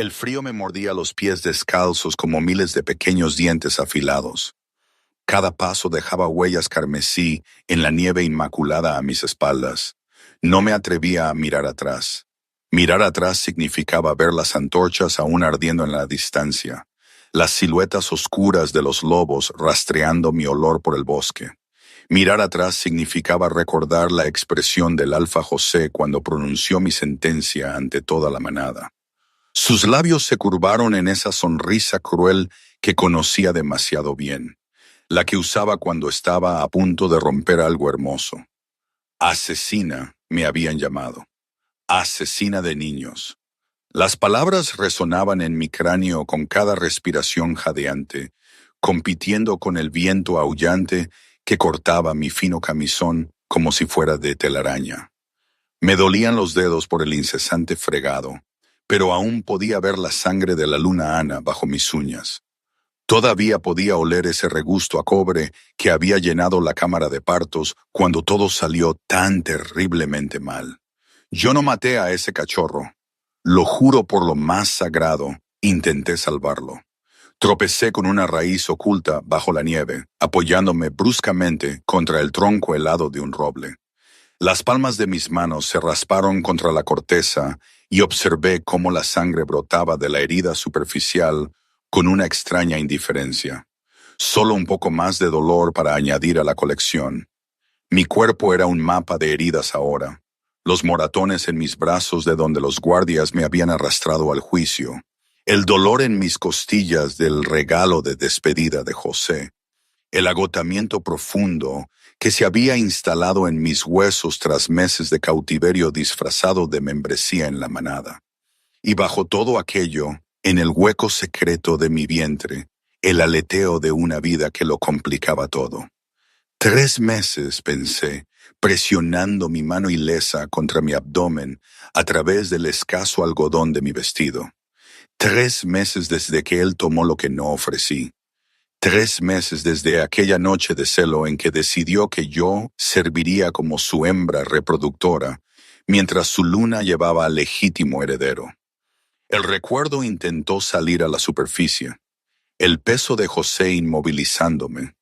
El frío me mordía los pies descalzos como miles de pequeños dientes afilados. Cada paso dejaba huellas carmesí en la nieve inmaculada a mis espaldas. No me atrevía a mirar atrás. Mirar atrás significaba ver las antorchas aún ardiendo en la distancia, las siluetas oscuras de los lobos rastreando mi olor por el bosque. Mirar atrás significaba recordar la expresión del Alfa José cuando pronunció mi sentencia ante toda la manada. Sus labios se curvaron en esa sonrisa cruel que conocía demasiado bien, la que usaba cuando estaba a punto de romper algo hermoso. Asesina, me habían llamado. Asesina de niños. Las palabras resonaban en mi cráneo con cada respiración jadeante, compitiendo con el viento aullante que cortaba mi fino camisón como si fuera de telaraña. Me dolían los dedos por el incesante fregado, pero aún podía ver la sangre de la luna Ana bajo mis uñas. Todavía podía oler ese regusto a cobre que había llenado la cámara de partos cuando todo salió tan terriblemente mal. Yo no maté a ese cachorro. Lo juro por lo más sagrado, intenté salvarlo. Tropecé con una raíz oculta bajo la nieve, apoyándome bruscamente contra el tronco helado de un roble. Las palmas de mis manos se rasparon contra la corteza y observé cómo la sangre brotaba de la herida superficial con una extraña indiferencia. Solo un poco más de dolor para añadir a la colección. Mi cuerpo era un mapa de heridas ahora. Los moratones en mis brazos de donde los guardias me habían arrastrado al juicio. El dolor en mis costillas del regalo de despedida de José. El agotamiento profundo que se había instalado en mis huesos tras meses de cautiverio disfrazado de membresía en la manada. Y bajo todo aquello, en el hueco secreto de mi vientre, el aleteo de una vida que lo complicaba todo. 3 meses, pensé, presionando mi mano ilesa contra mi abdomen a través del escaso algodón de mi vestido. 3 meses desde que él tomó lo que no ofrecí. 3 meses desde aquella noche de celo en que decidió que yo serviría como su hembra reproductora, mientras su luna llevaba al legítimo heredero. El recuerdo intentó salir a la superficie, el peso de José inmovilizándome,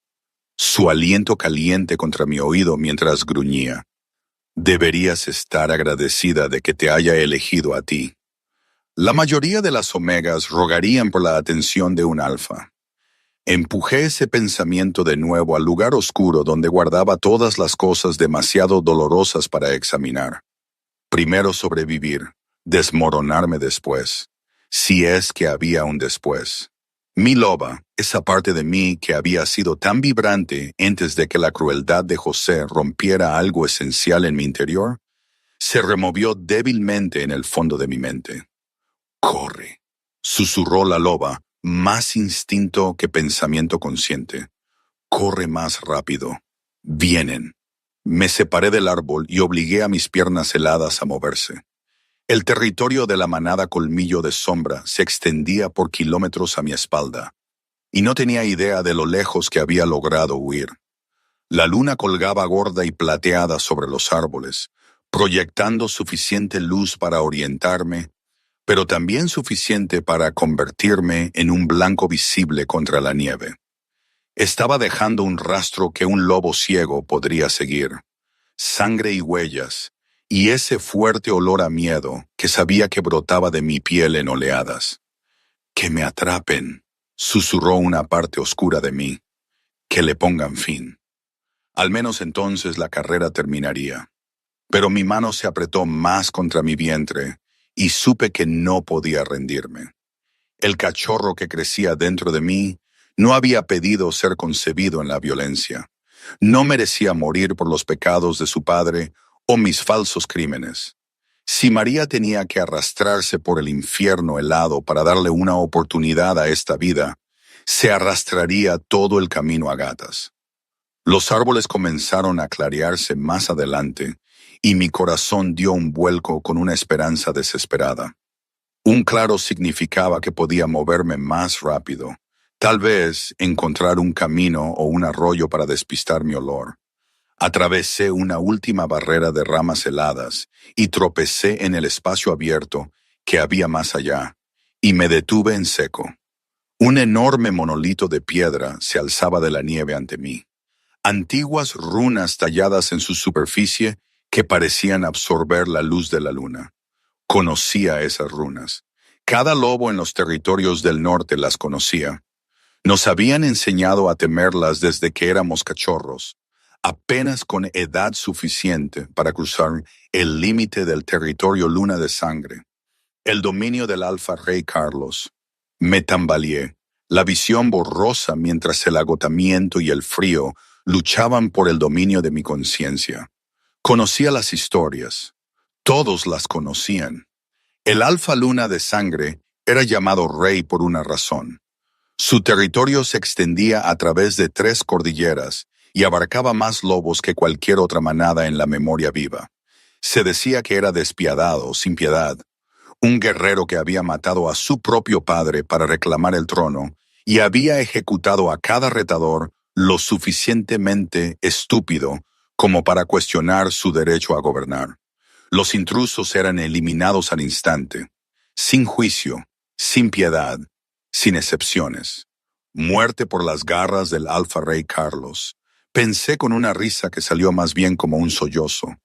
su aliento caliente contra mi oído mientras gruñía. Deberías estar agradecida de que te haya elegido a ti. La mayoría de las omegas rogarían por la atención de un alfa. Empujé ese pensamiento de nuevo al lugar oscuro donde guardaba todas las cosas demasiado dolorosas para examinar. Primero sobrevivir, desmoronarme después, si es que había un después. Mi loba, esa parte de mí que había sido tan vibrante antes de que la crueldad de José rompiera algo esencial en mi interior, se removió débilmente en el fondo de mi mente. «Corre», susurró la loba, más instinto que pensamiento consciente. «Corre más rápido. Vienen». Me separé del árbol y obligué a mis piernas heladas a moverse. El territorio de la manada Colmillo de Sombra se extendía por kilómetros a mi espalda, y no tenía idea de lo lejos que había logrado huir. La luna colgaba gorda y plateada sobre los árboles, proyectando suficiente luz para orientarme, pero también suficiente para convertirme en un blanco visible contra la nieve. Estaba dejando un rastro que un lobo ciego podría seguir. Sangre y huellas, y ese fuerte olor a miedo que sabía que brotaba de mi piel en oleadas. «Que me atrapen», susurró una parte oscura de mí. «Que le pongan fin». Al menos entonces la carrera terminaría. Pero mi mano se apretó más contra mi vientre y supe que no podía rendirme. El cachorro que crecía dentro de mí no había pedido ser concebido en la violencia. No merecía morir por los pecados de su padre o mis falsos crímenes. Si María tenía que arrastrarse por el infierno helado para darle una oportunidad a esta vida, se arrastraría todo el camino a gatas. Los árboles comenzaron a clarearse más adelante y mi corazón dio un vuelco con una esperanza desesperada. Un claro significaba que podía moverme más rápido, tal vez encontrar un camino o un arroyo para despistar mi olor. Atravesé una última barrera de ramas heladas y tropecé en el espacio abierto que había más allá, y me detuve en seco. Un enorme monolito de piedra se alzaba de la nieve ante mí. Antiguas runas talladas en su superficie que parecían absorber la luz de la luna. Conocía esas runas. Cada lobo en los territorios del norte las conocía. Nos habían enseñado a temerlas desde que éramos cachorros, apenas con edad suficiente para cruzar el límite del territorio Luna de Sangre, el dominio del Alfa Rey Carlos. Me tambaleé, la visión borrosa mientras el agotamiento y el frío luchaban por el dominio de mi conciencia. Conocía las historias. Todos las conocían. El Alfa Luna de Sangre era llamado Rey por una razón. Su territorio se extendía a través de 3 cordilleras y abarcaba más lobos que cualquier otra manada en la memoria viva. Se decía que era despiadado, sin piedad, un guerrero que había matado a su propio padre para reclamar el trono y había ejecutado a cada retador lo suficientemente estúpido como para cuestionar su derecho a gobernar. Los intrusos eran eliminados al instante, sin juicio, sin piedad, sin excepciones. Muerte por las garras del Alfa Rey Carlos. Pensé con una risa que salió más bien como un sollozo.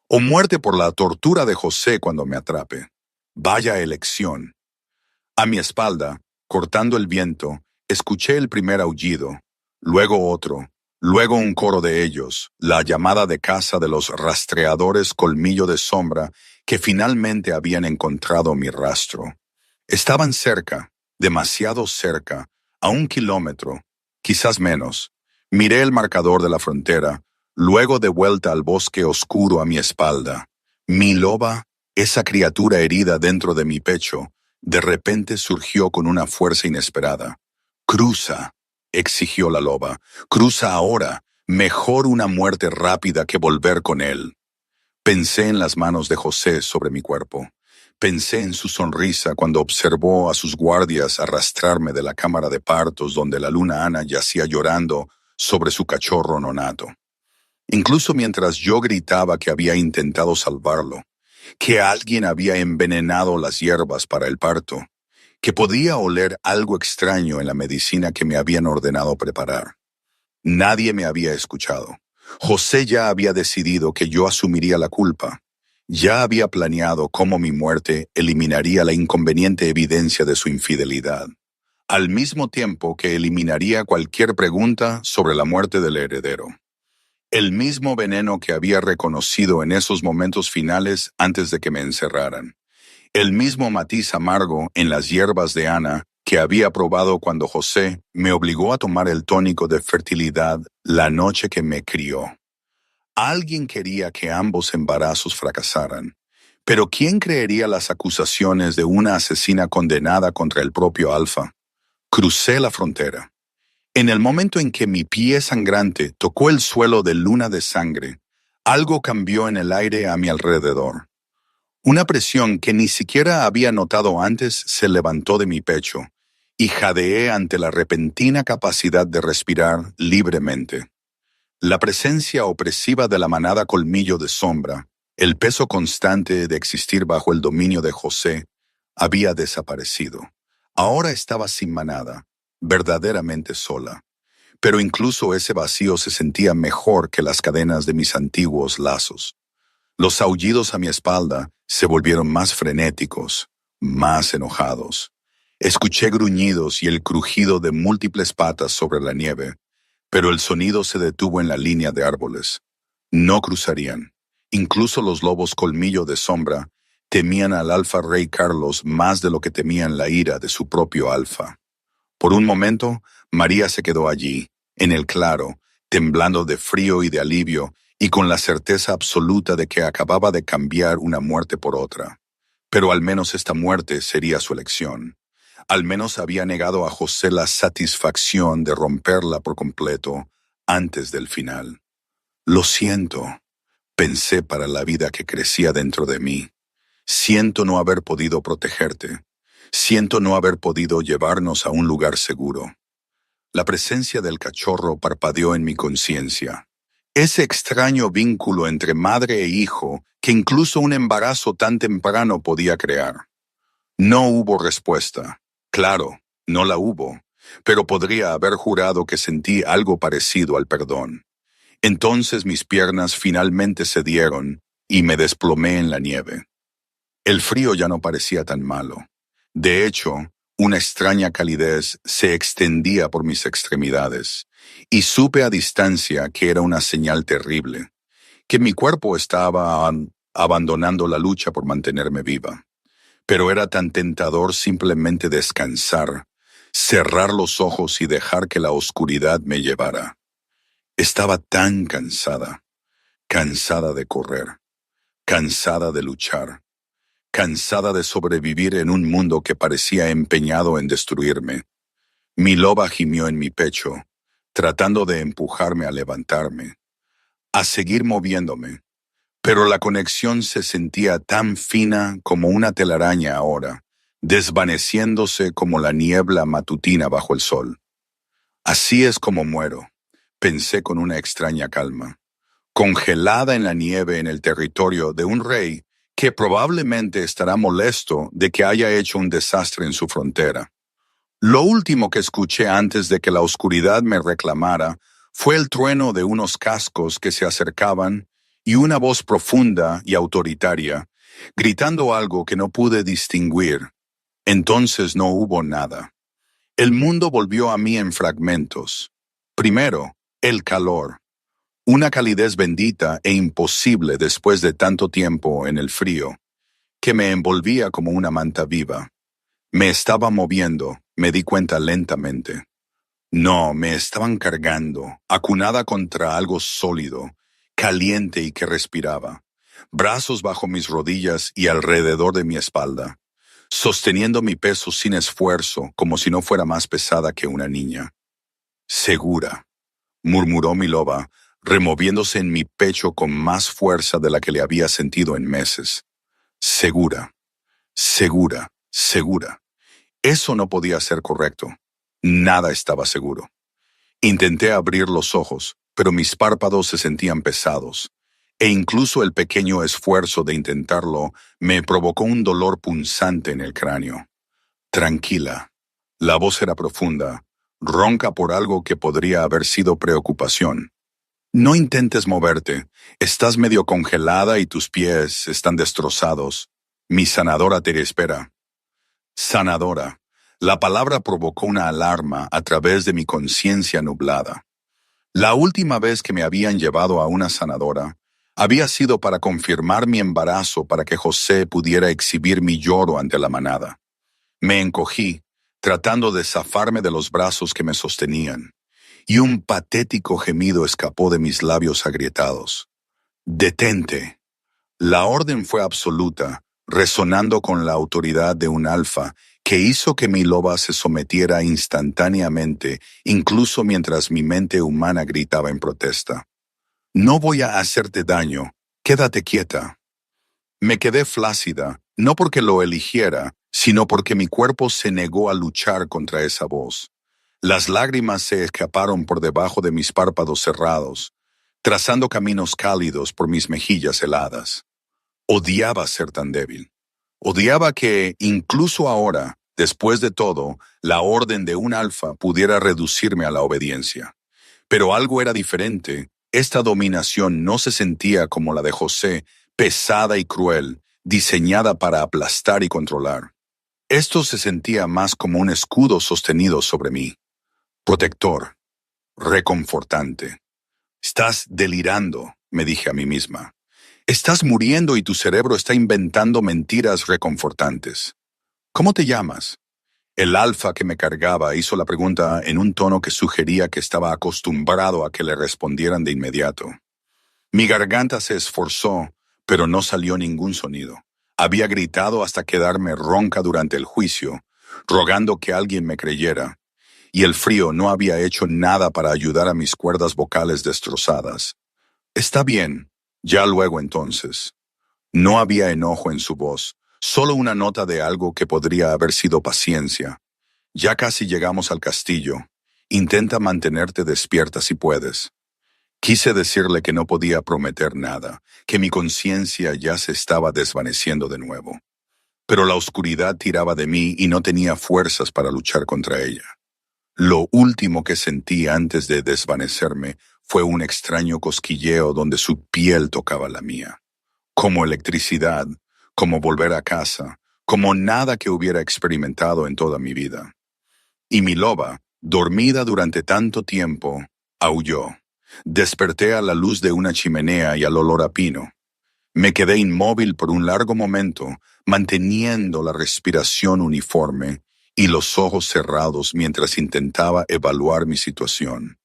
O muerte por la tortura de José cuando me atrape. Vaya elección. A mi espalda, cortando el viento, escuché el primer aullido, luego otro, luego un coro de ellos, la llamada de caza de los rastreadores colmillo de sombra que finalmente habían encontrado mi rastro. Estaban cerca, demasiado cerca, a 1 kilómetro, quizás menos. Miré el marcador de la frontera, luego de vuelta al bosque oscuro a mi espalda. Mi loba, esa criatura herida dentro de mi pecho, de repente surgió con una fuerza inesperada. «Cruza», exigió la loba. «Cruza ahora. Mejor una muerte rápida que volver con él». Pensé en las manos de José sobre mi cuerpo. Pensé en su sonrisa cuando observó a sus guardias arrastrarme de la cámara de partos donde la luna Ana yacía llorando sobre su cachorro nonato. Incluso mientras yo gritaba que había intentado salvarlo, que alguien había envenenado las hierbas para el parto, que podía oler algo extraño en la medicina que me habían ordenado preparar. Nadie me había escuchado. José ya había decidido que yo asumiría la culpa. Ya había planeado cómo mi muerte eliminaría la inconveniente evidencia de su infidelidad, al mismo tiempo que eliminaría cualquier pregunta sobre la muerte del heredero. El mismo veneno que había reconocido en esos momentos finales antes de que me encerraran. El mismo matiz amargo en las hierbas de Ana que había probado cuando José me obligó a tomar el tónico de fertilidad la noche que me crió. Alguien quería que ambos embarazos fracasaran, pero ¿quién creería las acusaciones de una asesina condenada contra el propio Alfa? Crucé la frontera. En el momento en que mi pie sangrante tocó el suelo de Luna de Sangre, algo cambió en el aire a mi alrededor. Una presión que ni siquiera había notado antes se levantó de mi pecho y jadeé ante la repentina capacidad de respirar libremente. La presencia opresiva de la manada colmillo de sombra, el peso constante de existir bajo el dominio de José, había desaparecido. Ahora estaba sin manada, verdaderamente sola. Pero incluso ese vacío se sentía mejor que las cadenas de mis antiguos lazos. Los aullidos a mi espalda se volvieron más frenéticos, más enojados. Escuché gruñidos y el crujido de múltiples patas sobre la nieve, pero el sonido se detuvo en la línea de árboles. No cruzarían. Incluso los lobos colmillo de sombra temían al Alfa Rey Carlos más de lo que temían la ira de su propio Alfa. Por un momento, María se quedó allí, en el claro, temblando de frío y de alivio, y con la certeza absoluta de que acababa de cambiar una muerte por otra. Pero al menos esta muerte sería su elección. Al menos había negado a José la satisfacción de romperla por completo antes del final. Lo siento, pensé para la vida que crecía dentro de mí. Siento no haber podido protegerte. Siento no haber podido llevarnos a un lugar seguro. La presencia del cachorro parpadeó en mi conciencia. Ese extraño vínculo entre madre e hijo que incluso un embarazo tan temprano podía crear. No hubo respuesta. Claro, no la hubo, pero podría haber jurado que sentí algo parecido al perdón. Entonces mis piernas finalmente cedieron y me desplomé en la nieve. El frío ya no parecía tan malo. De hecho, una extraña calidez se extendía por mis extremidades, y supe a distancia que era una señal terrible, que mi cuerpo estaba abandonando la lucha por mantenerme viva. Pero era tan tentador simplemente descansar, cerrar los ojos y dejar que la oscuridad me llevara. Estaba tan cansada, cansada de correr, cansada de luchar, cansada de sobrevivir en un mundo que parecía empeñado en destruirme. Mi loba gimió en mi pecho, tratando de empujarme a levantarme, a seguir moviéndome, pero la conexión se sentía tan fina como una telaraña ahora, desvaneciéndose como la niebla matutina bajo el sol. Así es como muero, pensé con una extraña calma, congelada en la nieve en el territorio de un rey que probablemente estará molesto de que haya hecho un desastre en su frontera. Lo último que escuché antes de que la oscuridad me reclamara fue el trueno de unos cascos que se acercaban y una voz profunda y autoritaria, gritando algo que no pude distinguir. Entonces no hubo nada. El mundo volvió a mí en fragmentos. Primero, el calor. Una calidez bendita e imposible después de tanto tiempo en el frío, que me envolvía como una manta viva. Me estaba moviendo, me di cuenta lentamente. No, me estaban cargando, acunada contra algo sólido, caliente y que respiraba. Brazos bajo mis rodillas y alrededor de mi espalda, sosteniendo mi peso sin esfuerzo, como si no fuera más pesada que una niña. Segura, murmuró mi loba, removiéndose en mi pecho con más fuerza de la que le había sentido en meses. Segura, segura, segura. Eso no podía ser correcto. Nada estaba seguro. Intenté abrir los ojos, pero mis párpados se sentían pesados, e incluso el pequeño esfuerzo de intentarlo me provocó un dolor punzante en el cráneo. Tranquila. La voz era profunda, ronca por algo que podría haber sido preocupación. No intentes moverte. Estás medio congelada y tus pies están destrozados. Mi sanadora te espera. Sanadora. La palabra provocó una alarma a través de mi conciencia nublada. La última vez que me habían llevado a una sanadora había sido para confirmar mi embarazo para que José pudiera exhibir mi lloro ante la manada. Me encogí, tratando de zafarme de los brazos que me sostenían, y un patético gemido escapó de mis labios agrietados. «Detente». La orden fue absoluta, resonando con la autoridad de un alfa que hizo que mi loba se sometiera instantáneamente, incluso mientras mi mente humana gritaba en protesta. «No voy a hacerte daño, quédate quieta». Me quedé flácida, no porque lo eligiera, sino porque mi cuerpo se negó a luchar contra esa voz. Las lágrimas se escaparon por debajo de mis párpados cerrados, trazando caminos cálidos por mis mejillas heladas. Odiaba ser tan débil. Odiaba que, incluso ahora, después de todo, la orden de un alfa pudiera reducirme a la obediencia. Pero algo era diferente. Esta dominación no se sentía como la de José, pesada y cruel, diseñada para aplastar y controlar. Esto se sentía más como un escudo sostenido sobre mí. Protector, reconfortante. «Estás delirando», me dije a mí misma. «Estás muriendo y tu cerebro está inventando mentiras reconfortantes». «¿Cómo te llamas?» El alfa que me cargaba hizo la pregunta en un tono que sugería que estaba acostumbrado a que le respondieran de inmediato. Mi garganta se esforzó, pero no salió ningún sonido. Había gritado hasta quedarme ronca durante el juicio, rogando que alguien me creyera, y el frío no había hecho nada para ayudar a mis cuerdas vocales destrozadas. «Está bien, ya luego entonces». No había enojo en su voz, solo una nota de algo que podría haber sido paciencia. «Ya casi llegamos al castillo. Intenta mantenerte despierta si puedes». Quise decirle que no podía prometer nada, que mi conciencia ya se estaba desvaneciendo de nuevo. pero la oscuridad tiraba de mí y no tenía fuerzas para luchar contra ella. Lo último que sentí antes de desvanecerme fue un extraño cosquilleo donde su piel tocaba la mía. Como electricidad, como volver a casa, como nada que hubiera experimentado en toda mi vida. Y mi loba, dormida durante tanto tiempo, aulló. Desperté a la luz de una chimenea y al olor a pino. Me quedé inmóvil por un largo momento, manteniendo la respiración uniforme y los ojos cerrados mientras intentaba evaluar mi situación.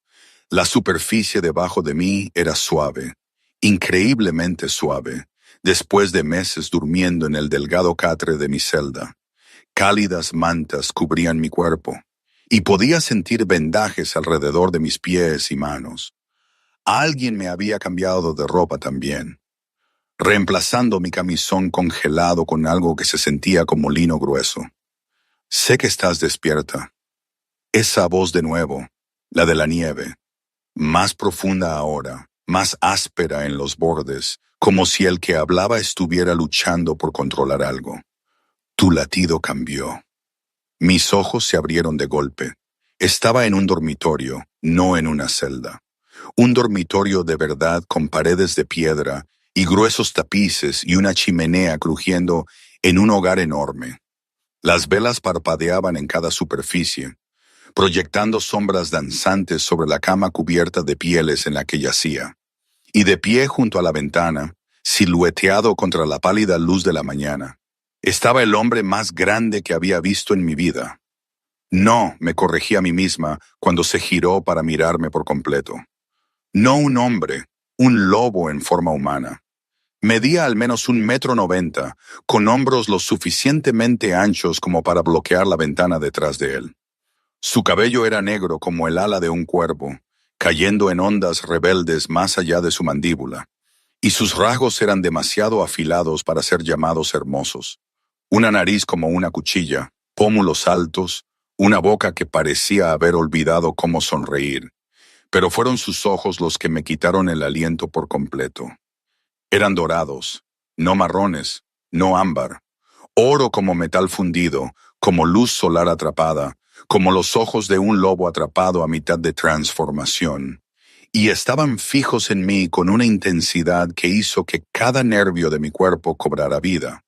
La superficie debajo de mí era suave, increíblemente suave, después de meses durmiendo en el delgado catre de mi celda. Cálidas mantas cubrían mi cuerpo, y podía sentir vendajes alrededor de mis pies y manos. Alguien me había cambiado de ropa también, reemplazando mi camisón congelado con algo que se sentía como lino grueso. Sé que estás despierta. Esa voz de nuevo, la de la nieve, más profunda ahora, más áspera en los bordes, como si el que hablaba estuviera luchando por controlar algo. Tu latido cambió. Mis ojos se abrieron de golpe. Estaba en un dormitorio, no en una celda. Un dormitorio de verdad con paredes de piedra y gruesos tapices y una chimenea crujiendo en un hogar enorme. Las velas parpadeaban en cada superficie, proyectando sombras danzantes sobre la cama cubierta de pieles en la que yacía. Y de pie junto a la ventana, silueteado contra la pálida luz de la mañana, estaba el hombre más grande que había visto en mi vida. No, me corregí a mí misma cuando se giró para mirarme por completo. No un hombre, un lobo en forma humana. Medía al menos 1,90 m, con hombros lo suficientemente anchos como para bloquear la ventana detrás de él. Su cabello era negro como el ala de un cuervo, cayendo en ondas rebeldes más allá de su mandíbula, y sus rasgos eran demasiado afilados para ser llamados hermosos. Una nariz como una cuchilla, pómulos altos, una boca que parecía haber olvidado cómo sonreír, pero fueron sus ojos los que me quitaron el aliento por completo. Eran dorados, no marrones, no ámbar, oro como metal fundido, como luz solar atrapada, como los ojos de un lobo atrapado a mitad de transformación, y estaban fijos en mí con una intensidad que hizo que cada nervio de mi cuerpo cobrara vida.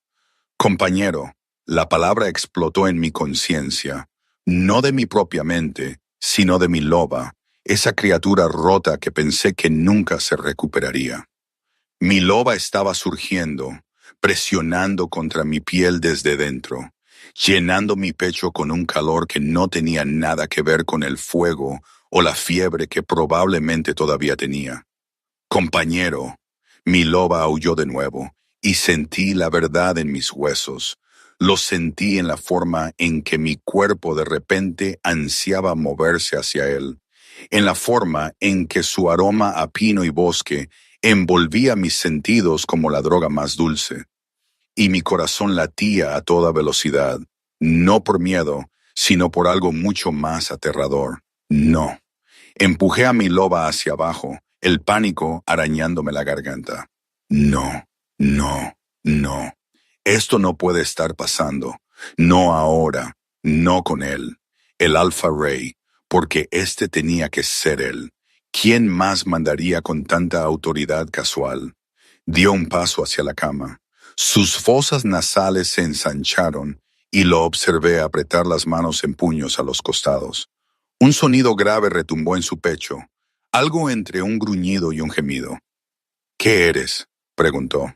Compañero, la palabra explotó en mi conciencia, no de mi propia mente, sino de mi loba, esa criatura rota que pensé que nunca se recuperaría. Mi loba estaba surgiendo, presionando contra mi piel desde dentro, llenando mi pecho con un calor que no tenía nada que ver con el fuego o la fiebre que probablemente todavía tenía. Compañero, mi loba aulló de nuevo, y sentí la verdad en mis huesos. Lo sentí en la forma en que mi cuerpo de repente ansiaba moverse hacia él, en la forma en que su aroma a pino y bosque envolvía mis sentidos como la droga más dulce. Y mi corazón latía a toda velocidad, no por miedo, sino por algo mucho más aterrador. No. Empujé a mi loba hacia abajo, el pánico arañándome la garganta. No, no, no. Esto no puede estar pasando. No ahora, no con él, el Alpha Ray, porque este tenía que ser él. ¿Quién más mandaría con tanta autoridad casual? Dio un paso hacia la cama. Sus fosas nasales se ensancharon y lo observé apretar las manos en puños a los costados. Un sonido grave retumbó en su pecho, algo entre un gruñido y un gemido. ¿Qué eres?, preguntó.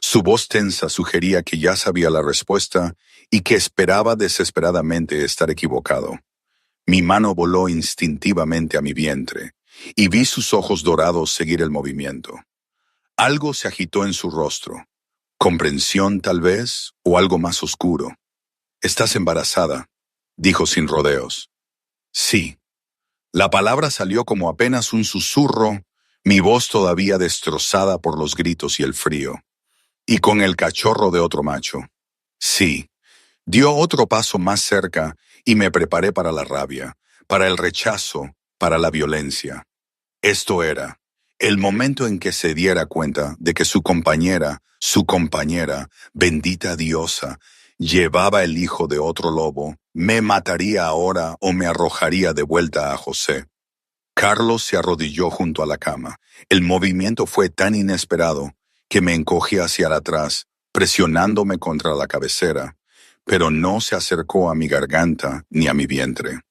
Su voz tensa sugería que ya sabía la respuesta y que esperaba desesperadamente estar equivocado. Mi mano voló instintivamente a mi vientre y vi sus ojos dorados seguir el movimiento. Algo se agitó en su rostro. Comprensión, tal vez, o algo más oscuro. «Estás embarazada», dijo sin rodeos. Sí. La palabra salió como apenas un susurro, mi voz todavía destrozada por los gritos y el frío. Y con el cachorro de otro macho. Sí. Dio otro paso más cerca y me preparé para la rabia, para el rechazo, para la violencia. Esto era el momento en que se diera cuenta de que su compañera, bendita diosa, Llevaba el hijo de otro lobo, me mataría ahora o me arrojaría de vuelta a José. Carlos se arrodilló junto a la cama. El movimiento fue tan inesperado que me encogí hacia atrás, presionándome contra la cabecera, pero no se acercó a mi garganta ni a mi vientre.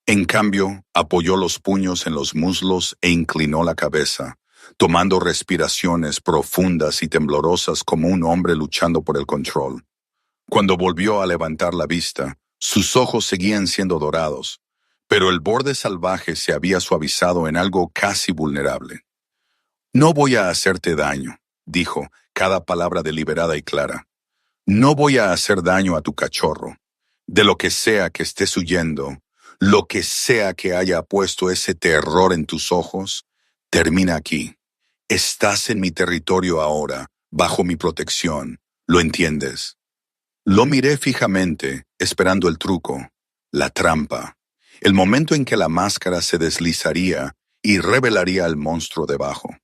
En cambio, apoyó los puños en los muslos e inclinó la cabeza, tomando respiraciones profundas y temblorosas como un hombre luchando por el control. Cuando volvió a levantar la vista, sus ojos seguían siendo dorados, pero el borde salvaje se había suavizado en algo casi vulnerable. No voy a hacerte daño, dijo, cada palabra deliberada y clara. No voy a hacer daño a tu cachorro. De lo que sea que estés huyendo, lo que sea que haya puesto ese terror en tus ojos, termina aquí. Estás en mi territorio ahora, bajo mi protección. ¿Lo entiendes? Lo miré fijamente, esperando el truco, la trampa, el momento en que la máscara se deslizaría y revelaría al monstruo debajo.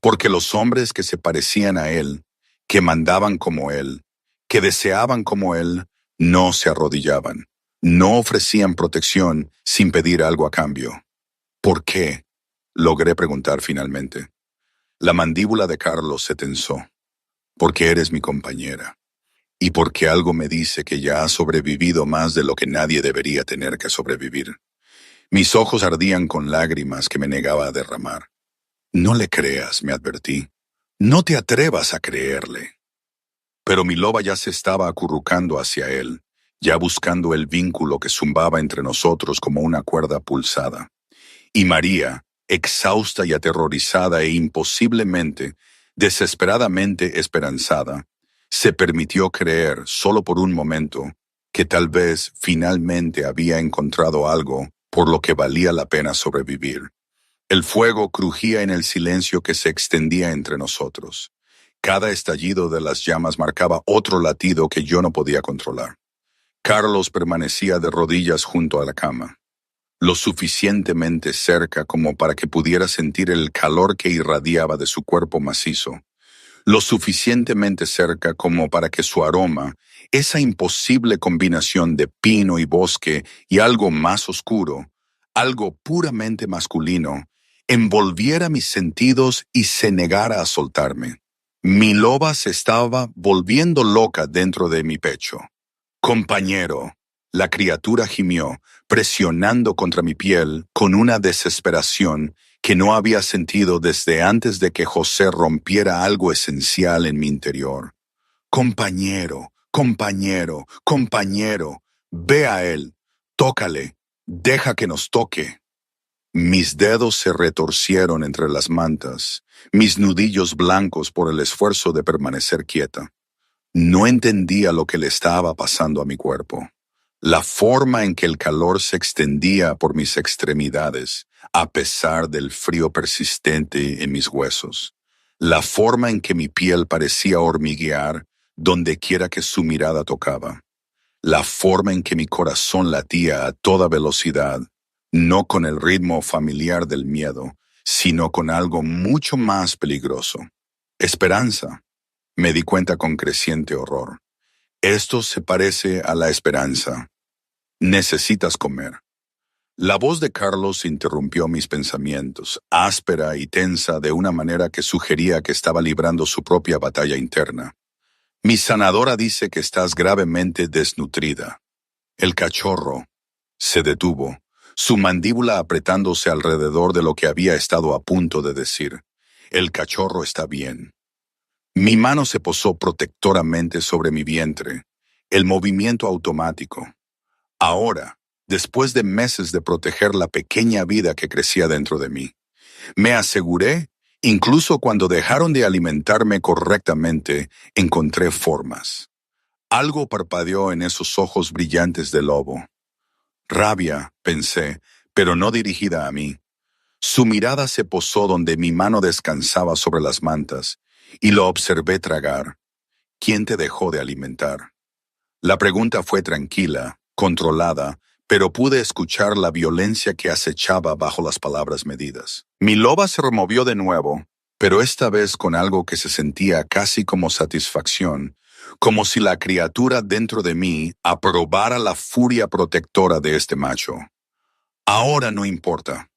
Porque los hombres que se parecían a él, que mandaban como él, que deseaban como él, no se arrodillaban, no ofrecían protección sin pedir algo a cambio. ¿Por qué? Logré preguntar finalmente. La mandíbula de Carlos se tensó. Porque eres mi compañera. Y porque algo me dice que ya has sobrevivido más de lo que nadie debería tener que sobrevivir. Mis ojos ardían con lágrimas que me negaba a derramar. No le creas, me advertí. No te atrevas a creerle. Pero mi loba ya se estaba acurrucando hacia él, ya buscando el vínculo que zumbaba entre nosotros como una cuerda pulsada. Y María, exhausta y aterrorizada e imposiblemente, desesperadamente esperanzada, se permitió creer, solo por un momento, que tal vez finalmente había encontrado algo por lo que valía la pena sobrevivir. El fuego crujía en el silencio que se extendía entre nosotros. Cada estallido de las llamas marcaba otro latido que yo no podía controlar. Carlos permanecía de rodillas junto a la cama, lo suficientemente cerca como para que pudiera sentir el calor que irradiaba de su cuerpo macizo, lo suficientemente cerca como para que su aroma, esa imposible combinación de pino y bosque y algo más oscuro, algo puramente masculino, envolviera mis sentidos y se negara a soltarme. Mi loba se estaba volviendo loca dentro de mi pecho. Compañero, la criatura gimió, presionando contra mi piel con una desesperación que no había sentido desde antes de que José rompiera algo esencial en mi interior. Compañero, compañero, compañero, ve a él, tócale, deja que nos toque. Mis dedos se retorcieron entre las mantas, mis nudillos blancos por el esfuerzo de permanecer quieta. No entendía lo que le estaba pasando a mi cuerpo. La forma en que el calor se extendía por mis extremidades, a pesar del frío persistente en mis huesos. La forma en que mi piel parecía hormiguear donde quiera que su mirada tocaba. La forma en que mi corazón latía a toda velocidad, no con el ritmo familiar del miedo, sino con algo mucho más peligroso. Esperanza. Me di cuenta con creciente horror. Esto se parece a la esperanza. Necesitas comer. La voz de Carlos interrumpió mis pensamientos, áspera y tensa de una manera que sugería que estaba librando su propia batalla interna. Mi sanadora dice que estás gravemente desnutrida. El cachorro se detuvo, su mandíbula apretándose alrededor de lo que había estado a punto de decir. El cachorro está bien. Mi mano se posó protectoramente sobre mi vientre, el movimiento automático. Ahora, después de meses de proteger la pequeña vida que crecía dentro de mí, me aseguré, incluso cuando dejaron de alimentarme correctamente, encontré formas. Algo parpadeó en esos ojos brillantes de lobo. Rabia, pensé, pero no dirigida a mí. Su mirada se posó donde mi mano descansaba sobre las mantas, y lo observé tragar. ¿Quién te dejó de alimentar? La pregunta fue tranquila, controlada, pero pude escuchar la violencia que acechaba bajo las palabras medidas. Mi loba se removió de nuevo, pero esta vez con algo que se sentía casi como satisfacción, como si la criatura dentro de mí aprobara la furia protectora de este macho. Ahora no importa.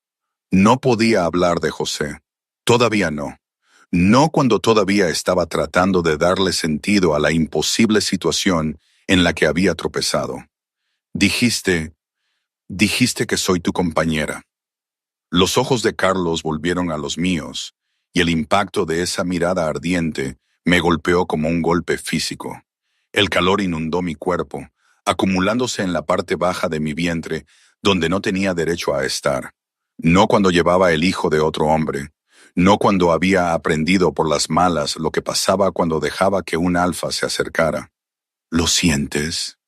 No podía hablar de José. Todavía no. No cuando todavía estaba tratando de darle sentido a la imposible situación en la que había tropezado. Dijiste que soy tu compañera. Los ojos de Carlos volvieron a los míos, y el impacto de esa mirada ardiente me golpeó como un golpe físico. El calor inundó mi cuerpo, acumulándose en la parte baja de mi vientre, donde no tenía derecho a estar. No cuando llevaba el hijo de otro hombre, no cuando había aprendido por las malas lo que pasaba cuando dejaba que un alfa se acercara. ¿Lo sientes?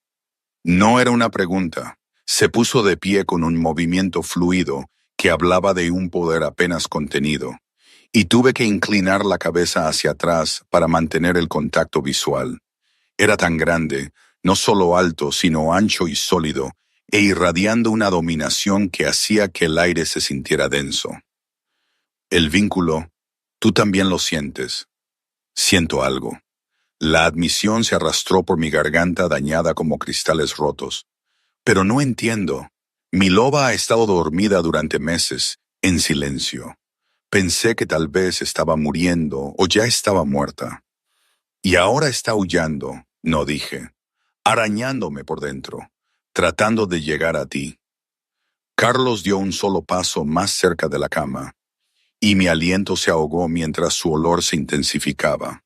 No era una pregunta. Se puso de pie con un movimiento fluido que hablaba de un poder apenas contenido, y tuve que inclinar la cabeza hacia atrás para mantener el contacto visual. Era tan grande, no solo alto, sino ancho y sólido, e irradiando una dominación que hacía que el aire se sintiera denso. El vínculo, tú también lo sientes. Siento algo. La admisión se arrastró por mi garganta dañada como cristales rotos. Pero no entiendo. Mi loba ha estado dormida durante meses, en silencio. Pensé que tal vez estaba muriendo o ya estaba muerta. Y ahora está aullando, no dije, arañándome por dentro, tratando de llegar a ti. Carlos dio un solo paso más cerca de la cama, y mi aliento se ahogó mientras su olor se intensificaba.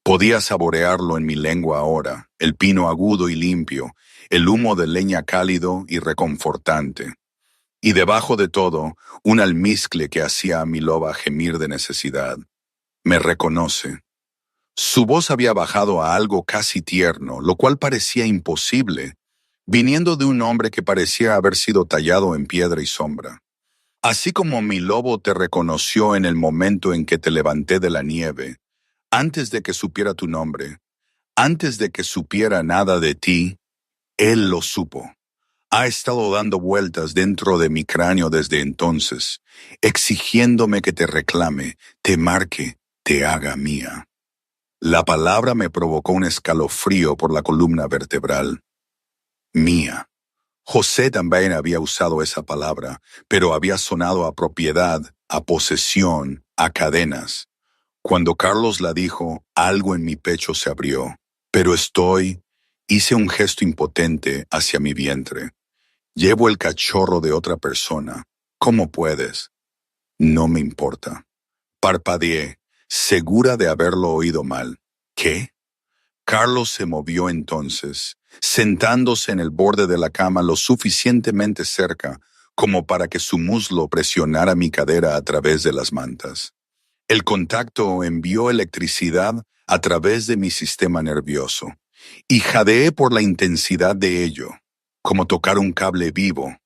Podía saborearlo en mi lengua ahora, el pino agudo y limpio, el humo de leña cálido y reconfortante. Y debajo de todo, un almizcle que hacía a mi loba gemir de necesidad. Me reconoce. Su voz había bajado a algo casi tierno, lo cual parecía imposible, viniendo de un hombre que parecía haber sido tallado en piedra y sombra. Así como mi lobo te reconoció en el momento en que te levanté de la nieve, antes de que supiera tu nombre, antes de que supiera nada de ti, él lo supo. Ha estado dando vueltas dentro de mi cráneo desde entonces, exigiéndome que te reclame, te marque, te haga mía. La palabra me provocó un escalofrío por la columna vertebral. Mía. José también había usado esa palabra, pero había sonado a propiedad, a posesión, a cadenas. Cuando Carlos la dijo, algo en mi pecho se abrió. Pero hice un gesto impotente hacia mi vientre. Llevo el cachorro de otra persona. ¿Cómo puedes? No me importa. Parpadeé, segura de haberlo oído mal. ¿Qué? Carlos se movió entonces, sentándose en el borde de la cama lo suficientemente cerca como para que su muslo presionara mi cadera a través de las mantas. El contacto envió electricidad a través de mi sistema nervioso, y jadeé por la intensidad de ello, como tocar un cable vivo,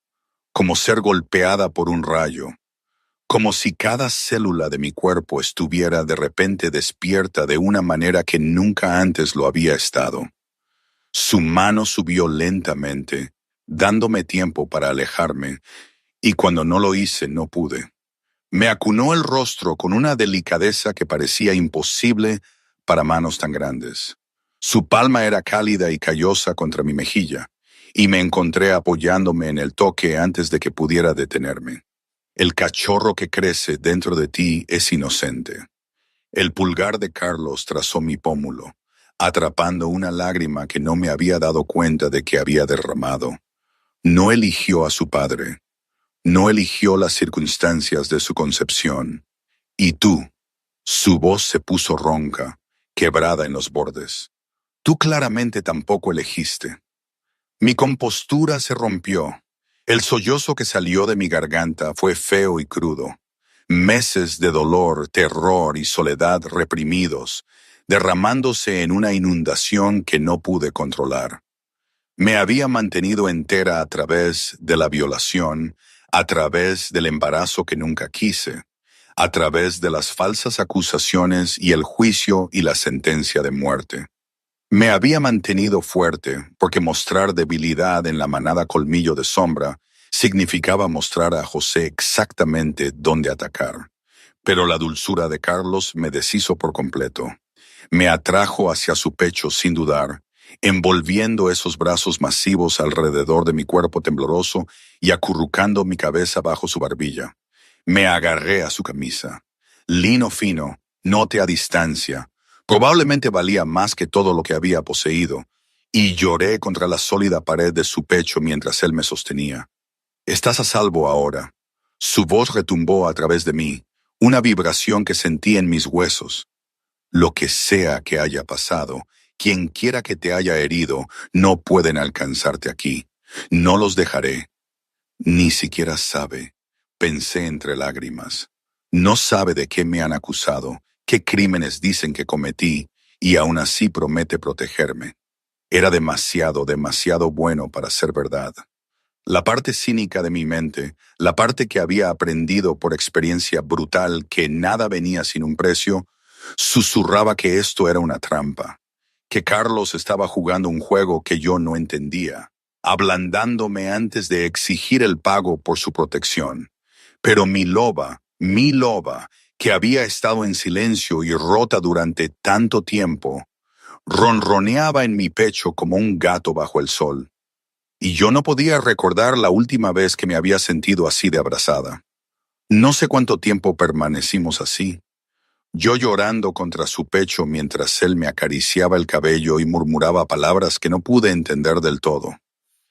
como ser golpeada por un rayo, como si cada célula de mi cuerpo estuviera de repente despierta de una manera que nunca antes lo había estado. Su mano subió lentamente, dándome tiempo para alejarme, y cuando no lo hice no pude. Me acunó el rostro con una delicadeza que parecía imposible para manos tan grandes. Su palma era cálida y callosa contra mi mejilla, y me encontré apoyándome en el toque antes de que pudiera detenerme. El cachorro que crece dentro de ti es inocente. El pulgar de Carlos trazó mi pómulo, atrapando una lágrima que no me había dado cuenta de que había derramado. No eligió a su padre. No eligió las circunstancias de su concepción. Y tú, su voz se puso ronca, quebrada en los bordes. Tú claramente tampoco elegiste. Mi compostura se rompió. El sollozo que salió de mi garganta fue feo y crudo. Meses de dolor, terror y soledad reprimidos, derramándose en una inundación que no pude controlar. Me había mantenido entera a través de la violación, a través del embarazo que nunca quise, a través de las falsas acusaciones y el juicio y la sentencia de muerte. Me había mantenido fuerte porque mostrar debilidad en la manada Colmillo de Sombra significaba mostrar a José exactamente dónde atacar. Pero la dulzura de Carlos me deshizo por completo. Me atrajo hacia su pecho sin dudar, envolviendo esos brazos masivos alrededor de mi cuerpo tembloroso y acurrucando mi cabeza bajo su barbilla. Me agarré a su camisa. Lino fino, note a distancia. Probablemente valía más que todo lo que había poseído, y lloré contra la sólida pared de su pecho mientras él me sostenía. Estás a salvo ahora. Su voz retumbó a través de mí, una vibración que sentí en mis huesos. Lo que sea que haya pasado, quien quiera que te haya herido, no pueden alcanzarte aquí. No los dejaré. Ni siquiera sabe, pensé entre lágrimas. No sabe de qué me han acusado, qué crímenes dicen que cometí, y aún así promete protegerme. Era demasiado, demasiado bueno para ser verdad. La parte cínica de mi mente, la parte que había aprendido por experiencia brutal que nada venía sin un precio, susurraba que esto era una trampa, que Carlos estaba jugando un juego que yo no entendía, ablandándome antes de exigir el pago por su protección. Pero mi loba, que había estado en silencio y rota durante tanto tiempo, ronroneaba en mi pecho como un gato bajo el sol. Y yo no podía recordar la última vez que me había sentido así de abrazada. No sé cuánto tiempo permanecimos así, yo llorando contra su pecho mientras él me acariciaba el cabello y murmuraba palabras que no pude entender del todo.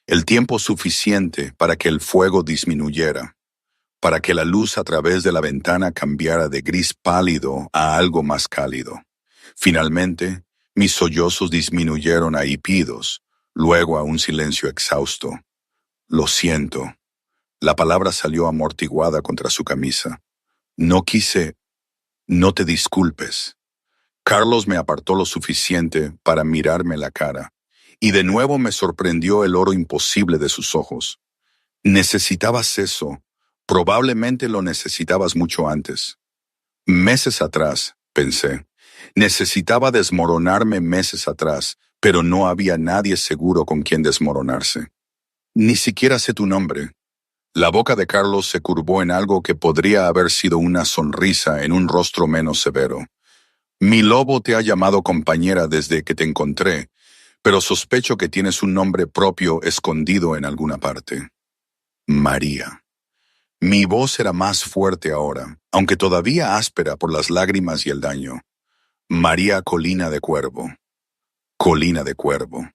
El tiempo suficiente para que el fuego disminuyera, para que la luz a través de la ventana cambiara de gris pálido a algo más cálido. Finalmente, mis sollozos disminuyeron a hipidos, luego a un silencio exhausto. Lo siento. La palabra salió amortiguada contra su camisa. No quise. No te disculpes. Carlos me apartó lo suficiente para mirarme la cara, y de nuevo me sorprendió el oro imposible de sus ojos. Necesitabas eso. Probablemente lo necesitabas mucho antes. Meses atrás, pensé. Necesitaba desmoronarme meses atrás, pero no había nadie seguro con quien desmoronarse. Ni siquiera sé tu nombre. La boca de Carlos se curvó en algo que podría haber sido una sonrisa en un rostro menos severo. Mi lobo te ha llamado compañera desde que te encontré, pero sospecho que tienes un nombre propio escondido en alguna parte. María. Mi voz era más fuerte ahora, aunque todavía áspera por las lágrimas y el daño. María Colina de Cuervo. Colina de Cuervo.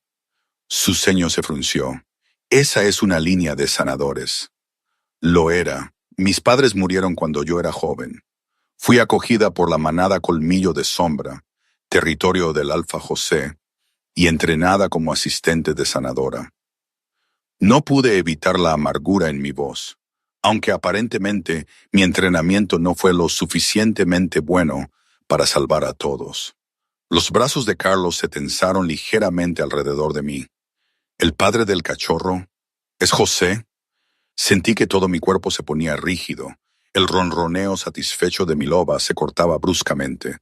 Su ceño se frunció. Esa es una línea de sanadores. Lo era. Mis padres murieron cuando yo era joven. Fui acogida por la manada Colmillo de Sombra, territorio del Alfa José, y entrenada como asistente de sanadora. No pude evitar la amargura en mi voz, aunque aparentemente mi entrenamiento no fue lo suficientemente bueno para salvar a todos. Los brazos de Carlos se tensaron ligeramente alrededor de mí. ¿El padre del cachorro? ¿Es José? Sentí que todo mi cuerpo se ponía rígido. El ronroneo satisfecho de mi loba se cortaba bruscamente.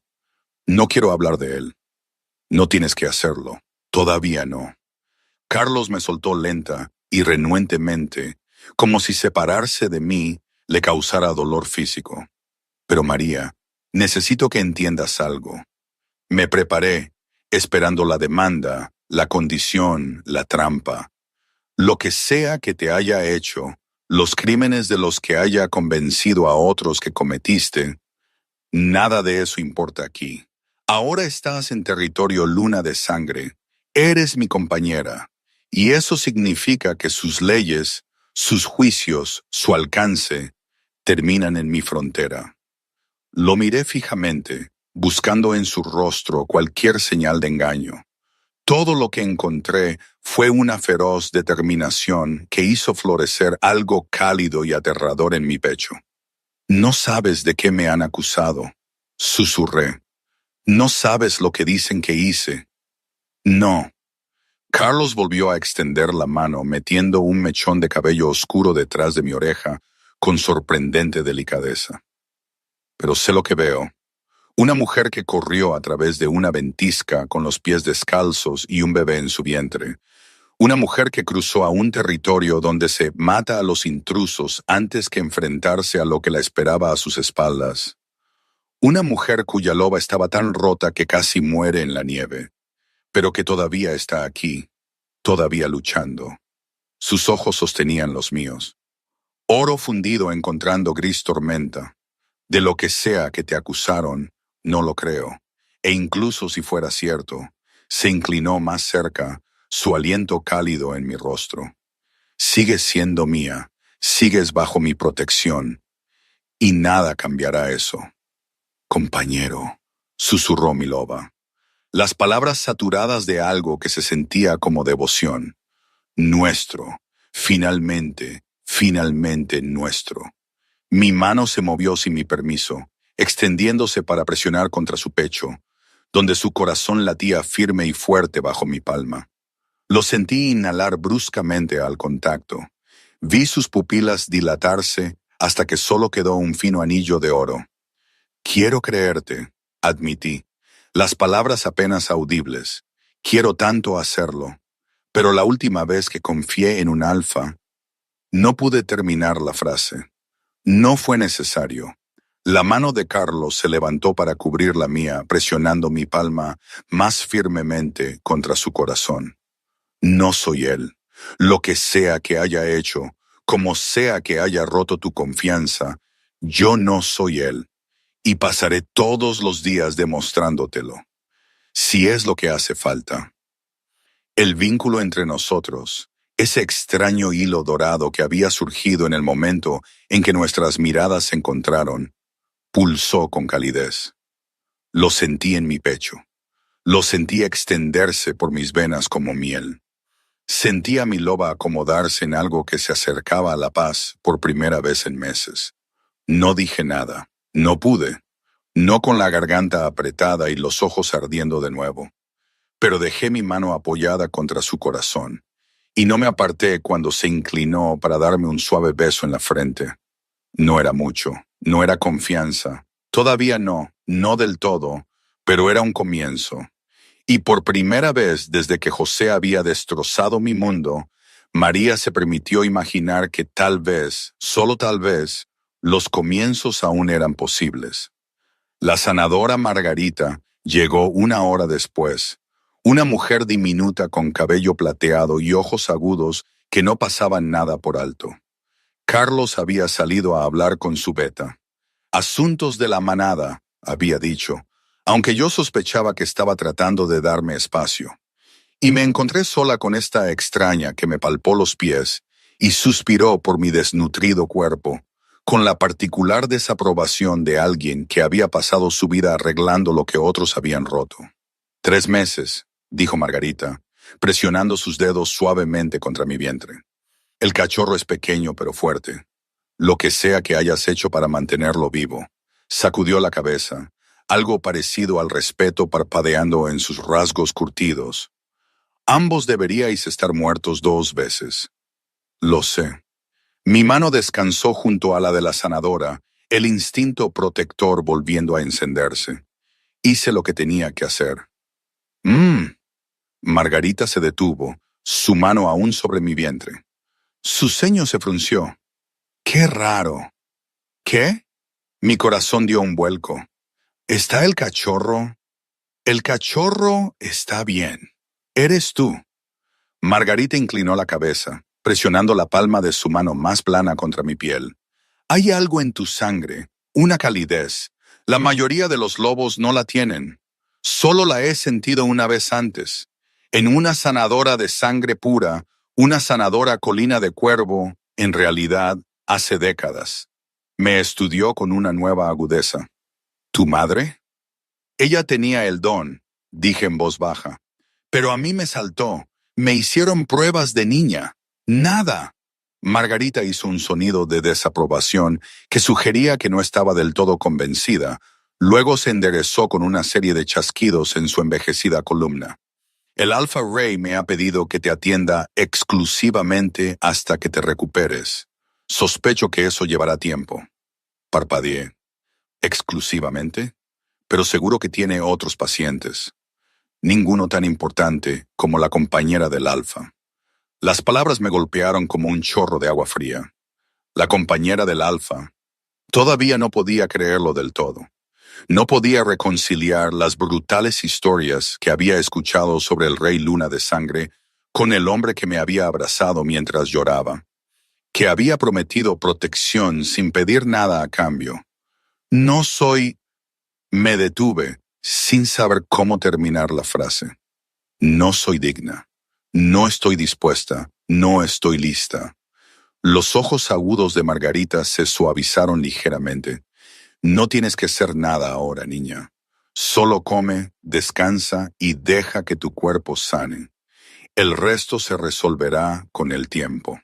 No quiero hablar de él. No tienes que hacerlo. Todavía no. Carlos me soltó lenta y renuentemente, como si separarse de mí le causara dolor físico. Pero María, necesito que entiendas algo. Me preparé, esperando la demanda, la condición, la trampa. Lo que sea que te haya hecho, los crímenes de los que haya convencido a otros que cometiste, nada de eso importa aquí. Ahora estás en territorio luna de sangre. Eres mi compañera. Y eso significa que sus leyes, sus juicios, su alcance, terminan en mi frontera. Lo miré fijamente, buscando en su rostro cualquier señal de engaño. Todo lo que encontré fue una feroz determinación que hizo florecer algo cálido y aterrador en mi pecho. No sabes de qué me han acusado, susurré. No sabes lo que dicen que hice. No. Carlos volvió a extender la mano, metiendo un mechón de cabello oscuro detrás de mi oreja, con sorprendente delicadeza. Pero sé lo que veo. Una mujer que corrió a través de una ventisca con los pies descalzos y un bebé en su vientre. Una mujer que cruzó a un territorio donde se mata a los intrusos antes que enfrentarse a lo que la esperaba a sus espaldas. Una mujer cuya loba estaba tan rota que casi muere en la nieve, pero que todavía está aquí, todavía luchando. Sus ojos sostenían los míos. Oro fundido encontrando gris tormenta. De lo que sea que te acusaron, no lo creo. E incluso si fuera cierto, se inclinó más cerca, su aliento cálido en mi rostro. Sigues siendo mía, sigues bajo mi protección, y nada cambiará eso. Compañero, susurró mi loba. Las palabras saturadas de algo que se sentía como devoción. Nuestro, finalmente, finalmente nuestro. Mi mano se movió sin mi permiso, extendiéndose para presionar contra su pecho, donde su corazón latía firme y fuerte bajo mi palma. Lo sentí inhalar bruscamente al contacto. Vi sus pupilas dilatarse hasta que solo quedó un fino anillo de oro. Quiero creerte, admití. Las palabras apenas audibles. Quiero tanto hacerlo. Pero la última vez que confié en un alfa, no pude terminar la frase. No fue necesario. La mano de Carlos se levantó para cubrir la mía, presionando mi palma más firmemente contra su corazón. No soy él. Lo que sea que haya hecho, como sea que haya roto tu confianza, yo no soy él. Y pasaré todos los días demostrándotelo, si es lo que hace falta. El vínculo entre nosotros, ese extraño hilo dorado que había surgido en el momento en que nuestras miradas se encontraron, pulsó con calidez. Lo sentí en mi pecho. Lo sentí extenderse por mis venas como miel. Sentí a mi loba acomodarse en algo que se acercaba a la paz por primera vez en meses. No dije nada. No pude. No con la garganta apretada y los ojos ardiendo de nuevo. Pero dejé mi mano apoyada contra su corazón, y no me aparté cuando se inclinó para darme un suave beso en la frente. No era mucho, no era confianza. Todavía no, no del todo, pero era un comienzo. Y por primera vez desde que José había destrozado mi mundo, María se permitió imaginar que tal vez, solo tal vez, los comienzos aún eran posibles. La sanadora Margarita llegó una hora después, una mujer diminuta con cabello plateado y ojos agudos que no pasaban nada por alto. Carlos había salido a hablar con su beta. Asuntos de la manada, había dicho, aunque yo sospechaba que estaba tratando de darme espacio. Y me encontré sola con esta extraña que me palpó los pies y suspiró por mi desnutrido cuerpo, con la particular desaprobación de alguien que había pasado su vida arreglando lo que otros habían roto. 3 meses, dijo Margarita, presionando sus dedos suavemente contra mi vientre. El cachorro es pequeño pero fuerte. Lo que sea que hayas hecho para mantenerlo vivo. Sacudió la cabeza, algo parecido al respeto parpadeando en sus rasgos curtidos. Ambos deberíais estar muertos 2 veces. Lo sé. Mi mano descansó junto a la de la sanadora, el instinto protector volviendo a encenderse. Hice lo que tenía que hacer. Margarita se detuvo, su mano aún sobre mi vientre. Su ceño se frunció. ¡Qué raro! ¿Qué? Mi corazón dio un vuelco. ¿Está el cachorro? El cachorro está bien. Eres tú. Margarita inclinó la cabeza, presionando la palma de su mano más plana contra mi piel. Hay algo en tu sangre, una calidez. La mayoría de los lobos no la tienen. Solo la he sentido una vez antes. En una sanadora de sangre pura, una sanadora colina de cuervo, en realidad, hace décadas. Me estudió con una nueva agudeza. ¿Tu madre? Ella tenía el don, dije en voz baja. Pero a mí me saltó. Me hicieron pruebas de niña. Nada. Margarita hizo un sonido de desaprobación que sugería que no estaba del todo convencida. Luego se enderezó con una serie de chasquidos en su envejecida columna. El Alpha Ray me ha pedido que te atienda exclusivamente hasta que te recuperes. Sospecho que eso llevará tiempo. Parpadeé. ¿Exclusivamente? Pero seguro que tiene otros pacientes. Ninguno tan importante como la compañera del Alfa. Las palabras me golpearon como un chorro de agua fría. La compañera del Alfa. Todavía no podía creerlo del todo. No podía reconciliar las brutales historias que había escuchado sobre el rey Luna de Sangre con el hombre que me había abrazado mientras lloraba, que había prometido protección sin pedir nada a cambio. No soy... Me detuve, sin saber cómo terminar la frase. No soy digna. No estoy dispuesta. No estoy lista. Los ojos agudos de Margarita se suavizaron ligeramente. No tienes que ser nada ahora, niña. Solo come, descansa y deja que tu cuerpo sane. El resto se resolverá con el tiempo.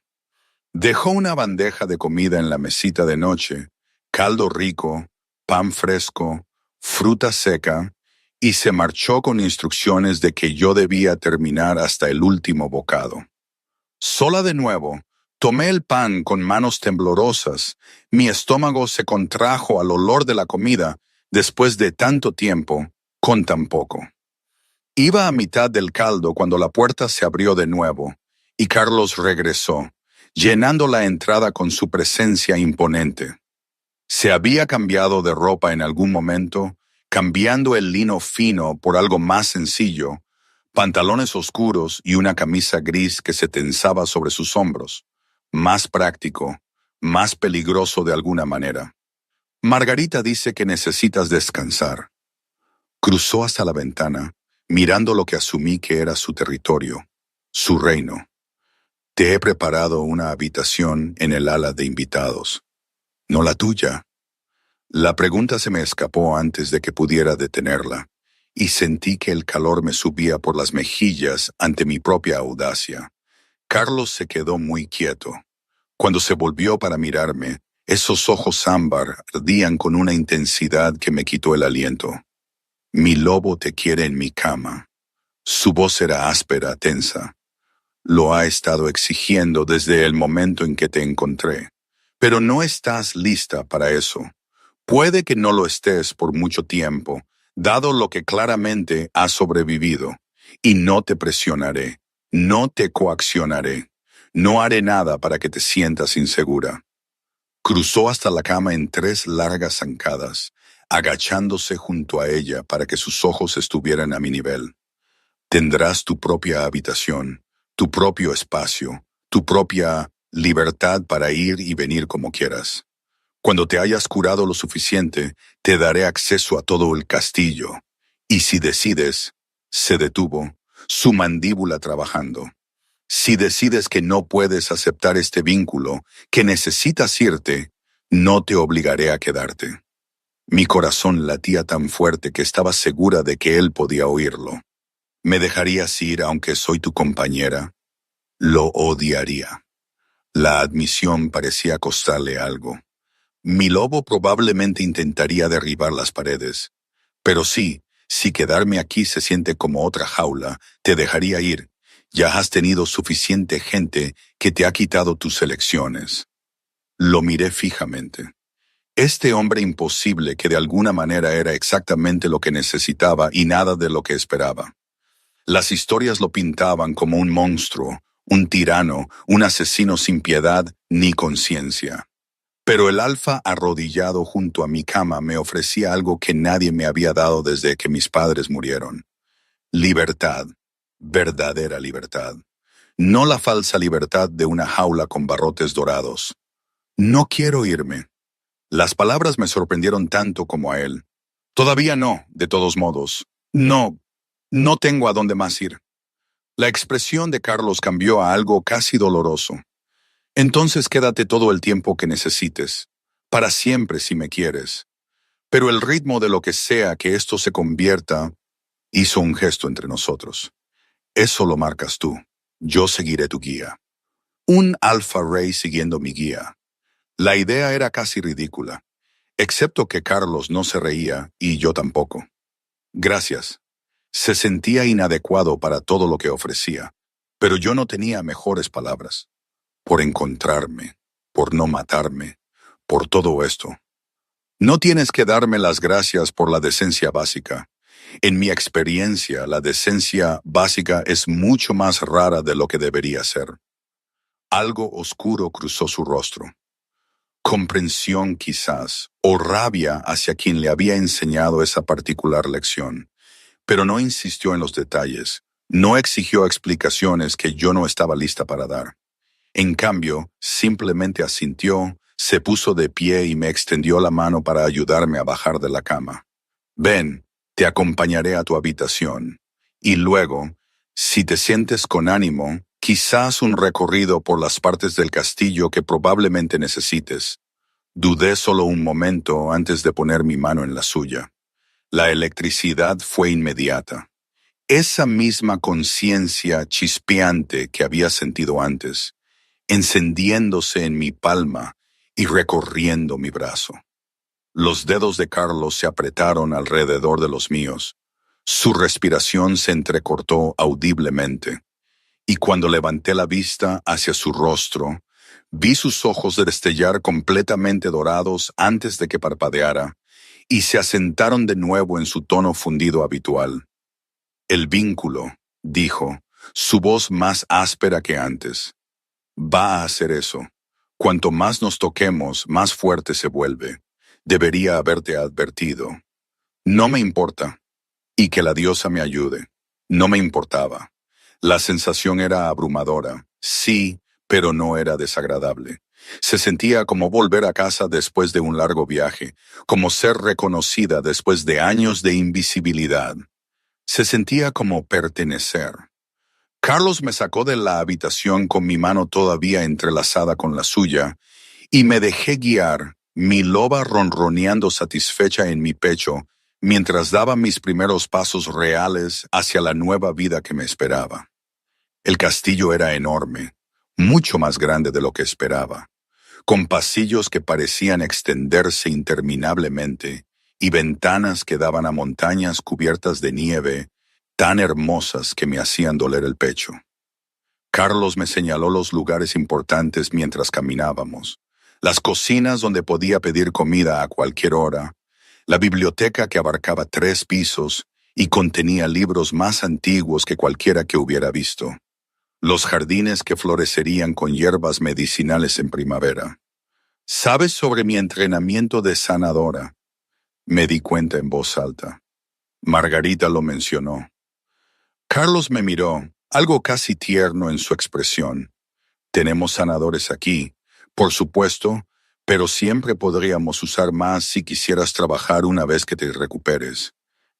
Dejó una bandeja de comida en la mesita de noche, caldo rico, pan fresco, fruta seca, y se marchó con instrucciones de que yo debía terminar hasta el último bocado. Sola de nuevo, tomé el pan con manos temblorosas. Mi estómago se contrajo al olor de la comida después de tanto tiempo, con tan poco. Iba a mitad del caldo cuando la puerta se abrió de nuevo, y Carlos regresó, llenando la entrada con su presencia imponente. Se había cambiado de ropa en algún momento, cambiando el lino fino por algo más sencillo, pantalones oscuros y una camisa gris que se tensaba sobre sus hombros, más práctico, más peligroso de alguna manera. Margarita dice que necesitas descansar. Cruzó hasta la ventana, mirando lo que asumí que era su territorio, su reino. Te he preparado una habitación en el ala de invitados, no la tuya. La pregunta se me escapó antes de que pudiera detenerla, y sentí que el calor me subía por las mejillas ante mi propia audacia. Carlos se quedó muy quieto. Cuando se volvió para mirarme, esos ojos ámbar ardían con una intensidad que me quitó el aliento. Mi lobo te quiere en mi cama. Su voz era áspera, tensa. Lo ha estado exigiendo desde el momento en que te encontré. Pero no estás lista para eso. Puede que no lo estés por mucho tiempo, dado lo que claramente has sobrevivido, y no te presionaré, no te coaccionaré, no haré nada para que te sientas insegura. Cruzó hasta la cama en 3 largas zancadas, agachándose junto a ella para que sus ojos estuvieran a mi nivel. Tendrás tu propia habitación, tu propio espacio, tu propia libertad para ir y venir como quieras. Cuando te hayas curado lo suficiente, te daré acceso a todo el castillo. Y si decides, se detuvo, su mandíbula trabajando. Si decides que no puedes aceptar este vínculo, que necesitas irte, no te obligaré a quedarte. Mi corazón latía tan fuerte que estaba segura de que él podía oírlo. ¿Me dejarías ir aunque soy tu compañera? Lo odiaría. La admisión parecía costarle algo. Mi lobo probablemente intentaría derribar las paredes. Pero sí, si quedarme aquí se siente como otra jaula, te dejaría ir. Ya has tenido suficiente gente que te ha quitado tus elecciones. Lo miré fijamente. Este hombre imposible que de alguna manera era exactamente lo que necesitaba y nada de lo que esperaba. Las historias lo pintaban como un monstruo, un tirano, un asesino sin piedad ni conciencia. Pero el alfa arrodillado junto a mi cama me ofrecía algo que nadie me había dado desde que mis padres murieron. Libertad, verdadera libertad. No la falsa libertad de una jaula con barrotes dorados. No quiero irme. Las palabras me sorprendieron tanto como a él. Todavía no, de todos modos. No tengo a dónde más ir. La expresión de Carlos cambió a algo casi doloroso. Entonces quédate todo el tiempo que necesites, para siempre si me quieres. Pero el ritmo de lo que sea que esto se convierta, hizo un gesto entre nosotros. Eso lo marcas tú. Yo seguiré tu guía. Un Alpha Ray siguiendo mi guía. La idea era casi ridícula, excepto que Carlos no se reía y yo tampoco. Gracias. Se sentía inadecuado para todo lo que ofrecía, pero yo no tenía mejores palabras. Por encontrarme, por no matarme, por todo esto. No tienes que darme las gracias por la decencia básica. En mi experiencia, la decencia básica es mucho más rara de lo que debería ser. Algo oscuro cruzó su rostro. comprensión quizás, o rabia hacia quien le había enseñado esa particular lección. Pero no insistió en los detalles, no exigió explicaciones que yo no estaba lista para dar. En cambio, simplemente asintió, se puso de pie y me extendió la mano para ayudarme a bajar de la cama. Ven, te acompañaré a tu habitación. Y luego, si te sientes con ánimo, quizás un recorrido por las partes del castillo que probablemente necesites. Dudé solo un momento antes de poner mi mano en la suya. La electricidad fue inmediata. Esa misma conciencia chispeante que había sentido antes, encendiéndose en mi palma y recorriendo mi brazo. Los dedos de Carlos se apretaron alrededor de los míos. Su respiración se entrecortó audiblemente, y cuando levanté la vista hacia su rostro, vi sus ojos destellar completamente dorados antes de que parpadeara, y se asentaron de nuevo en su tono fundido habitual. El vínculo, dijo, su voz más áspera que antes. Va a hacer eso. Cuanto más nos toquemos, más fuerte se vuelve. Debería haberte advertido. No me importa. Y que la diosa me ayude. No me importaba. La sensación era abrumadora, sí, pero no era desagradable. Se sentía como volver a casa después de un largo viaje, como ser reconocida después de años de invisibilidad. Se sentía como pertenecer. Carlos me sacó de la habitación con mi mano todavía entrelazada con la suya y me dejé guiar, mi loba ronroneando satisfecha en mi pecho, mientras daba mis primeros pasos reales hacia la nueva vida que me esperaba. El castillo era enorme, mucho más grande de lo que esperaba, con pasillos que parecían extenderse interminablemente y ventanas que daban a montañas cubiertas de nieve, tan hermosas que me hacían doler el pecho. Carlos me señaló los lugares importantes mientras caminábamos, las cocinas donde podía pedir comida a cualquier hora, la biblioteca que abarcaba 3 pisos y contenía libros más antiguos que cualquiera que hubiera visto, los jardines que florecerían con hierbas medicinales en primavera. ¿Sabes sobre mi entrenamiento de sanadora? Me di cuenta en voz alta. Margarita lo mencionó. Carlos me miró, algo casi tierno en su expresión. Tenemos sanadores aquí, por supuesto, pero siempre podríamos usar más si quisieras trabajar una vez que te recuperes.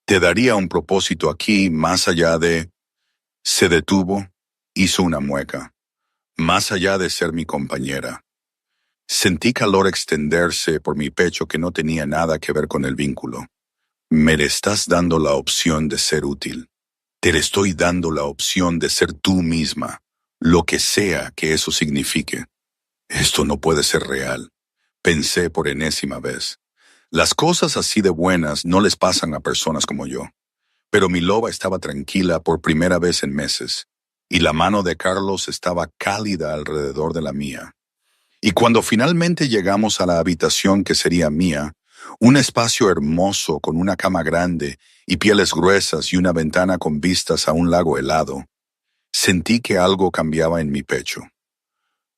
Te daría un propósito aquí más allá de... Se detuvo, hizo una mueca. Más allá de ser mi compañera. Sentí calor extenderse por mi pecho que no tenía nada que ver con el vínculo. Me estás dando la opción de ser útil. Te estoy dando la opción de ser tú misma, lo que sea que eso signifique. Esto no puede ser real, pensé por enésima vez. Las cosas así de buenas no les pasan a personas como yo. Pero mi loba estaba tranquila por primera vez en meses, y la mano de Carlos estaba cálida alrededor de la mía. Y cuando finalmente llegamos a la habitación que sería mía, un espacio hermoso con una cama grande y pieles gruesas y una ventana con vistas a un lago helado, sentí que algo cambiaba en mi pecho.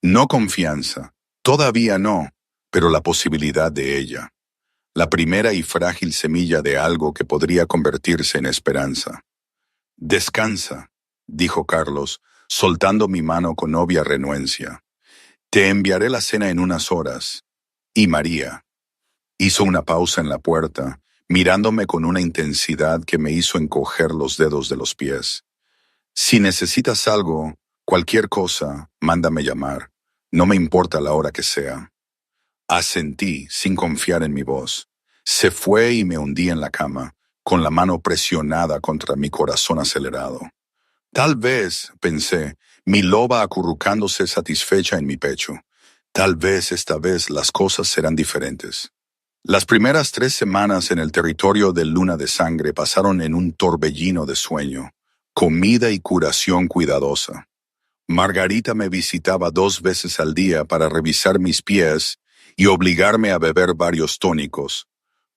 No confianza, todavía no, pero la posibilidad de ella. La primera y frágil semilla de algo que podría convertirse en esperanza. Descansa, dijo Carlos, soltando mi mano con obvia renuencia. Te enviaré la cena en unas horas. Y María. Hizo una pausa en la puerta, mirándome con una intensidad que me hizo encoger los dedos de los pies. Si necesitas algo, cualquier cosa, mándame llamar. No me importa la hora que sea. Asentí, sin confiar en mi voz. Se fue y me hundí en la cama, con la mano presionada contra mi corazón acelerado. Tal vez, pensé, mi loba acurrucándose satisfecha en mi pecho. Tal vez esta vez las cosas serán diferentes. Las primeras 3 semanas en el territorio de Luna de Sangre pasaron en un torbellino de sueño, comida y curación cuidadosa. Margarita me visitaba 2 veces al día para revisar mis pies y obligarme a beber varios tónicos.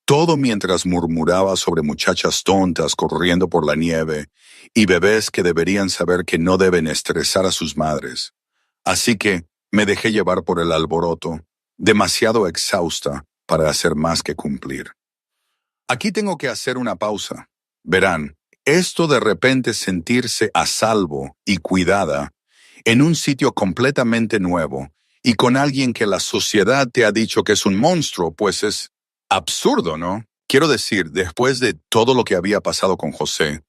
Todo mientras murmuraba sobre muchachas tontas corriendo por la nieve y bebés que deberían saber que no deben estresar a sus madres. Así que me dejé llevar por el alboroto, demasiado exhausta para hacer más que cumplir. Aquí tengo que hacer una pausa. Verán, esto de repente sentirse a salvo y cuidada en un sitio completamente nuevo y con alguien que la sociedad te ha dicho que es un monstruo, pues es absurdo, ¿no? Quiero decir, después de todo lo que había pasado con José,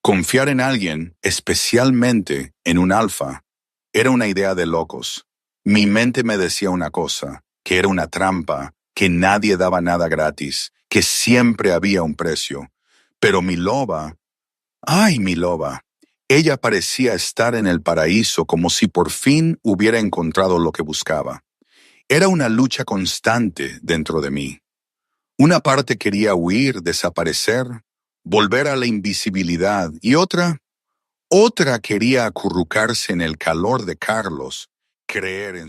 confiar en alguien, especialmente en un alfa, era una idea de locos. Mi mente me decía una cosa, que era una trampa, que nadie daba nada gratis, que siempre había un precio. Pero mi loba, ay, mi loba, ella parecía estar en el paraíso como si por fin hubiera encontrado lo que buscaba. Era una lucha constante dentro de mí. Una parte quería huir, desaparecer, volver a la invisibilidad y otra quería acurrucarse en el calor de Carlos, creer en su